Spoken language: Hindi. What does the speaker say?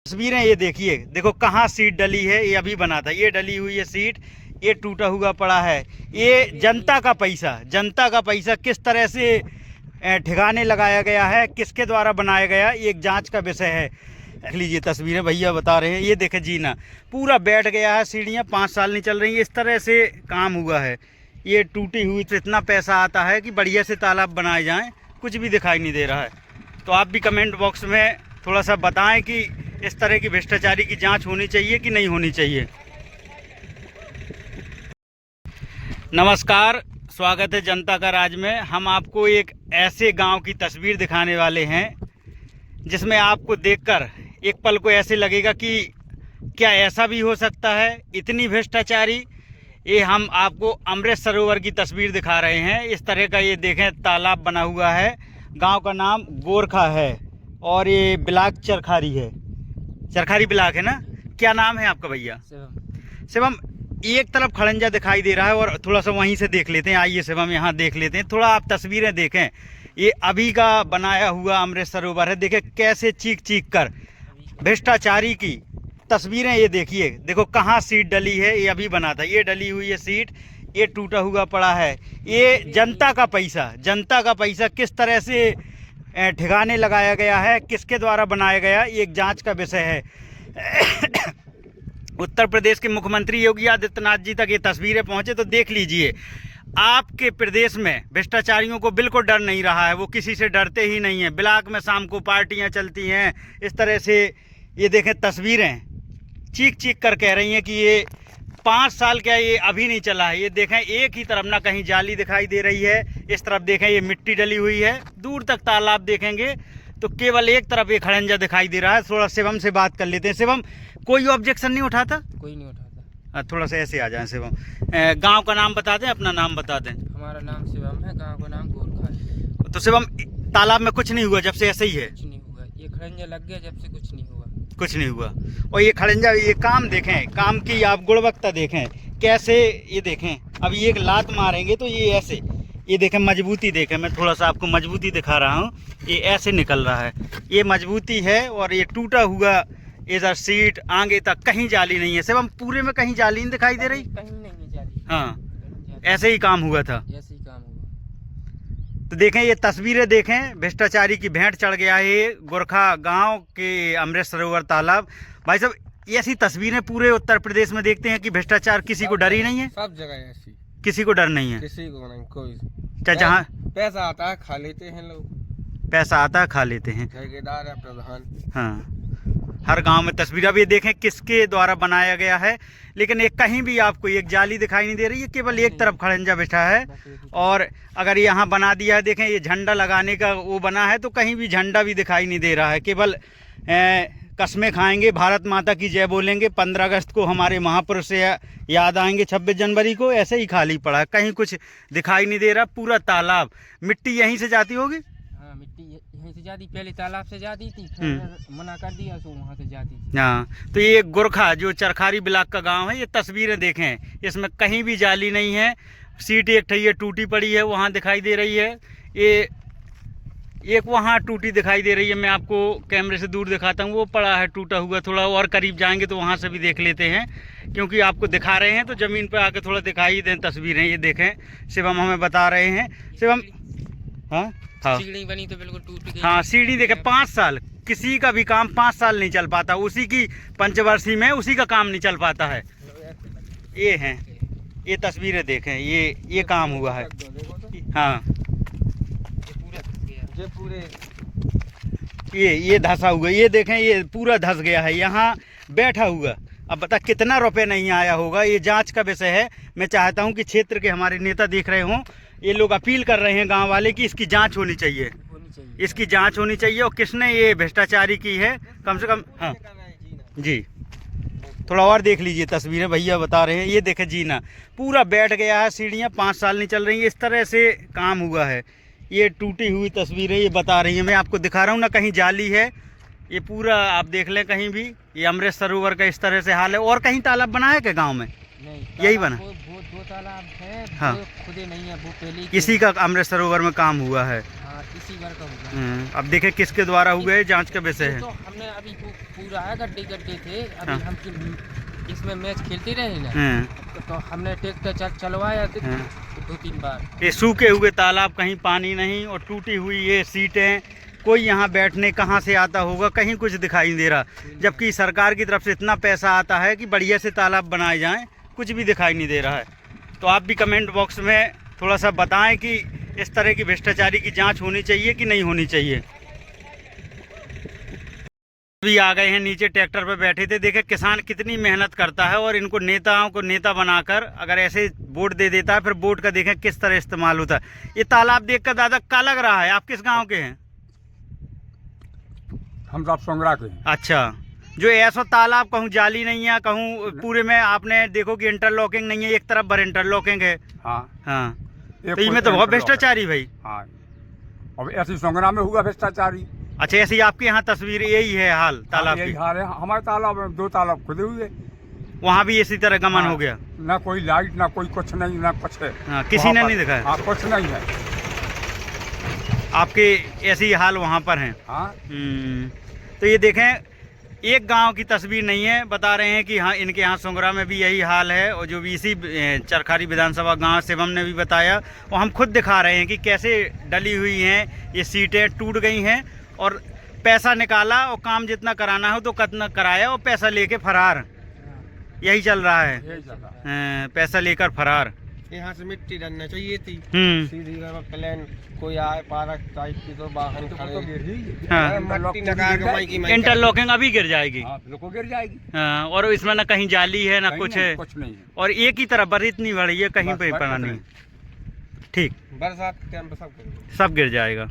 तस्वीरें ये देखिए, देखो कहाँ सीट डली है। ये अभी बना था, ये डली हुई है सीट, ये टूटा हुआ पड़ा है। ये जनता का पैसा किस तरह से ठिकाने लगाया गया है, किसके द्वारा बनाया गया, ये एक जांच का विषय है। देख लीजिए तस्वीरें, भैया बता रहे हैं। ये देखे जीना पूरा बैठ गया है, सीढ़ियाँ 5 साल नहीं चल रही है। इस तरह से काम हुआ है। ये टूटी हुई तो इतना पैसा आता है कि बढ़िया से तालाब बनाए जाएं, कुछ भी दिखाई नहीं दे रहा है। तो आप भी कमेंट बॉक्स में थोड़ा सा बताएं कि इस तरह की भ्रष्टाचारी की जांच होनी चाहिए कि नहीं होनी चाहिए। नमस्कार, स्वागत है जनता का राज में। हम आपको एक ऐसे गांव की तस्वीर दिखाने वाले हैं जिसमें आपको देखकर एक पल को ऐसे लगेगा कि क्या ऐसा भी हो सकता है, इतनी भ्रष्टाचारी। ये हम आपको अमृत सरोवर की तस्वीर दिखा रहे हैं। इस तरह का ये देखें तालाब बना हुआ है। गांव का नाम गोरखा है और ये ब्लॉक चरखारी है, चरखारी ब्लॉक है ना। क्या नाम है आपका भैया? शिवम। एक तरफ खड़ंजा दिखाई दे रहा है और थोड़ा सा वहीं से देख लेते हैं। आइए शिवम, यहाँ देख लेते हैं। थोड़ा आप तस्वीरें देखें। ये अभी का बनाया हुआ अमृत सरोवर है। देखें कैसे चीख चीख कर भ्रष्टाचारी की तस्वीरें ये देखिए। देखो कहाँ सीट डली है, ये अभी बना था, ये डली हुई है सीट, ये टूटा हुआ पड़ा है। ये जनता का पैसा किस तरह से ठिकाने लगाया गया है, किसके द्वारा बनाया गया, ये एक जांच का विषय है। उत्तर प्रदेश के मुख्यमंत्री योगी आदित्यनाथ जी तक ये तस्वीरें पहुंचे तो देख लीजिए। आपके प्रदेश में भ्रष्टाचारियों को बिल्कुल डर नहीं रहा है, वो किसी से डरते ही नहीं है। ब्लॉक में शाम को पार्टियां चलती हैं इस तरह से। ये देखें तस्वीरें चीख चीख कर कह रही हैं कि ये 5 साल क्या, ये अभी नहीं चला है। ये देखें एक ही तरफ ना कहीं जाली दिखाई दे रही है, इस तरफ देखें ये मिट्टी डली हुई है। दूर तक तालाब देखेंगे तो केवल एक तरफ ये खड़ंजा दिखाई दे रहा है। थोड़ा शिवम से बात कर लेते हैं। शिवम, कोई ऑब्जेक्शन नहीं उठाता? कोई नहीं उठाता। थोड़ा सा ऐसे आ जाए शिवम। गांव का नाम बता दें, अपना नाम बता दें। हमारा नाम शिवम है, गांव का नाम गोरखा है। तो शिवम, तालाब में कुछ नहीं हुआ जब से ऐसे ही है? कुछ नहीं हुआ, ये खड़ंजा लग गया जब से कुछ नहीं हुआ। कुछ नहीं हुआ। और ये खड़ंजा, ये काम देखें, काम की आप गुणवत्ता देखें कैसे। ये देखें अभी एक लात मारेंगे तो ये ऐसे, ये देखें मजबूती देखें। मैं थोड़ा सा आपको मजबूती दिखा रहा हूँ। ये ऐसे निकल रहा है, ये मजबूती है। और ये टूटा हुआ इधर सीट आगे तक कहीं जाली नहीं है। सिर्फ हम पूरे में कहीं जाली नहीं दिखाई दे रही, कहीं नहीं है जाली। हाँ, ऐसे ही काम हुआ था। ऐसे ही काम हुआ। तो देखें ये तस्वीरें देखें, भ्रष्टाचारी की भेंट चढ़ गया है ये गोरखा गांव के अमृत सरोवर तालाब। भाई साहब, ये ऐसी तस्वीरें पूरे उत्तर प्रदेश में देखते हैं कि भ्रष्टाचार किसी को डर ही नहीं है। सब जगह ऐसी, किसी को डर नहीं है, किसी को नहीं। कोई जहाँ पैसा आता है खा लेते हैं लोग, पैसा आता है खा लेते हैं। ठेकेदार है प्रधान। हाँ, हर गांव में तस्वीर। अब ये देखें किसके द्वारा बनाया गया है, लेकिन एक कहीं भी आपको एक जाली दिखाई नहीं दे रही है, केवल एक तरफ खड़ंजा बैठा है। और अगर यहाँ बना दिया है, देखें ये झंडा लगाने का वो बना है तो कहीं भी झंडा भी दिखाई नहीं दे रहा है। केवल कस्में खाएंगे, भारत माता की जय बोलेंगे, 15 अगस्त को हमारे महापुरुष से याद आएंगे, 26 जनवरी को, ऐसे ही खाली पड़ा है, कहीं कुछ दिखाई नहीं दे रहा। पूरा तालाब, मिट्टी यहीं से जाती होगी। मिट्टी यहीं से जाती, पहले तालाब से जाती थी, फिर मना कर दिया तो वहाँ से जाती। हाँ, तो ये गोरखा जो चरखारी ब्लॉक का गांव है, ये तस्वीरें देखें, इसमें कहीं भी जाली नहीं है। सीट एक ठई टूटी पड़ी है, वहाँ दिखाई दे रही है। ये एक वहाँ टूटी दिखाई दे रही है, मैं आपको कैमरे से दूर दिखाता हूँ, वो पड़ा है टूटा हुआ। थोड़ा और करीब जाएंगे तो वहाँ से भी देख लेते हैं, क्योंकि आपको दिखा रहे हैं तो ज़मीन पर आके थोड़ा दिखाई दें तस्वीरें। ये देखें, शिवम हमें बता रहे हैं। शिवम, हाँ हाँ, सीढ़ी बनी तो बिल्कुल टूट गई। हाँ, सीढ़ी देखे 5 साल, किसी का भी काम 5 साल नहीं चल पाता। उसी की पंचवर्षीय में उसी का काम नहीं चल पाता है। ये हैं, ये तस्वीरें देखें, ये काम हुआ है। हाँ, ये धंसा हुआ, ये देखें, ये पूरा धंस गया है, यहाँ बैठा हुआ। अब बता कितना रुपए नहीं आया होगा। ये जांच का विषय है। मैं चाहता हूँ कि क्षेत्र के हमारे नेता देख रहे हों, ये लोग अपील कर रहे हैं गांव वाले कि इसकी जांच होनी चाहिए, इसकी जांच होनी चाहिए। और किसने ये भ्रष्टाचारी की है, कम से कम। हाँ जी, थोड़ा और देख लीजिए तस्वीरें, भैया बता रहे हैं। ये देखें जीना पूरा बैठ गया है, सीढ़ियाँ 5 साल नहीं चल रही है। इस तरह से काम हुआ है। ये टूटी हुई तस्वीरें ये बता रही हैं, मैं आपको दिखा रहा हूँ ना, कहीं जाली है। ये पूरा आप देख लें कहीं भी, ये अमृत सरोवर का इस तरह से हाल है। और कहीं तालाब बना है क्या गांव में? नहीं, यही बना। दो तालाब है, हाँ, खुदे नहीं है, वो पहले किसी का अमृत सरोवर में काम हुआ है। हाँ, 80 बार का हुआ। अब देखें किसके द्वारा हुए है, जांच का विषय है। तो हमने अभी पूरा है, गड्ढे गड्ढे थे अभी। हाँ। हम इसमें मैच खेलते रहे ना, हाँ। तो हमने ट्रैक्टर चलवाया तो हाँ। 2-3 बार। ये सूखे हुए तालाब, कहीं पानी नहीं, और टूटी हुई ये सीटें, कोई यहाँ बैठने कहाँ से आता होगा, कहीं कुछ दिखाई नहीं दे रहा। जबकि सरकार की तरफ से इतना पैसा आता है कि बढ़िया से तालाब बनाए जाएं, कुछ भी दिखाई नहीं दे रहा है। तो आप भी कमेंट बॉक्स में थोड़ा सा बताएं कि इस तरह की भ्रष्टाचारी की जांच होनी चाहिए कि नहीं होनी चाहिए। अभी आ गए हैं नीचे, ट्रैक्टर पे बैठे थे। देखे किसान कितनी मेहनत करता है, और इनको नेताओं को नेता बनाकर अगर ऐसे वोट दे देता है, फिर वोट का देखें किस तरह इस्तेमाल होता है। ये तालाब देखकर दादा क्या लग रहा है? आप किस गांव के हैं? हम सब सोंगरा के हैं। अच्छा, जो ऐसा तालाब कहूँ जाली नहीं है, कहूँ पूरे में आपने देखो कि इंटरलॉकिंग नहीं है, एक तरफ भर इंटरलॉकिंग है। हाँ हाँ, एक तो इसमें तो बहुत भ्रष्टाचारी भाई। हाँ, अब ऐसी सोंगरा में हुआ भ्रष्टाचारी। अच्छा, ऐसी आपके यहाँ तस्वीर यही है हाल तालाब यही की? हाल है हमारे तालाब में। 2 तालाब खुदे हुए, वहाँ भी इसी तरह गमन हाँ। हो गया? ना कोई लाइट, ना कोई कुछ नहीं, ना कुछ है। हाँ, किसी ने वहाँ नहीं पर। दिखाया? हाँ, कुछ नहीं है। आपके ऐसी हाल वहाँ पर हैं? हाँ, तो ये देखें, एक गांव की तस्वीर नहीं है, बता रहे हैं कि हाँ इनके यहाँ सोंगरा में भी यही हाल है। और जो भी इसी चरखारी विधानसभा गांव शिवम ने भी बताया, और हम खुद दिखा रहे हैं कि कैसे डली हुई हैं ये सीटें, टूट गई हैं, और पैसा निकाला और काम जितना कराना हो तो कितना कराया, और पैसा लेके फरार। यही चल रहा है, यही चल रहा है। पैसा लेकर फरार। यहाँ से मिट्टी डालना चाहिए थी हम्म। प्लान, कोई आए पार्क टाइप की तो वाहन खड़े। हाँ, मट्टी नकार के माई की माई इंटरलॉकिंग अभी गिर जाएगी। हाँ, बिल्कुल गिर जाएगी। हाँ, और इसमें ना कहीं जाली है ना कहीं कुछ नहीं, है, कुछ नहीं है। और एक ही तरफ बस इतनी बड़ी है, कहीं बस, पे बस पड़ा इतना नहीं। ठीक, बरसात के टाइम पे सब सब गिर जाएगा।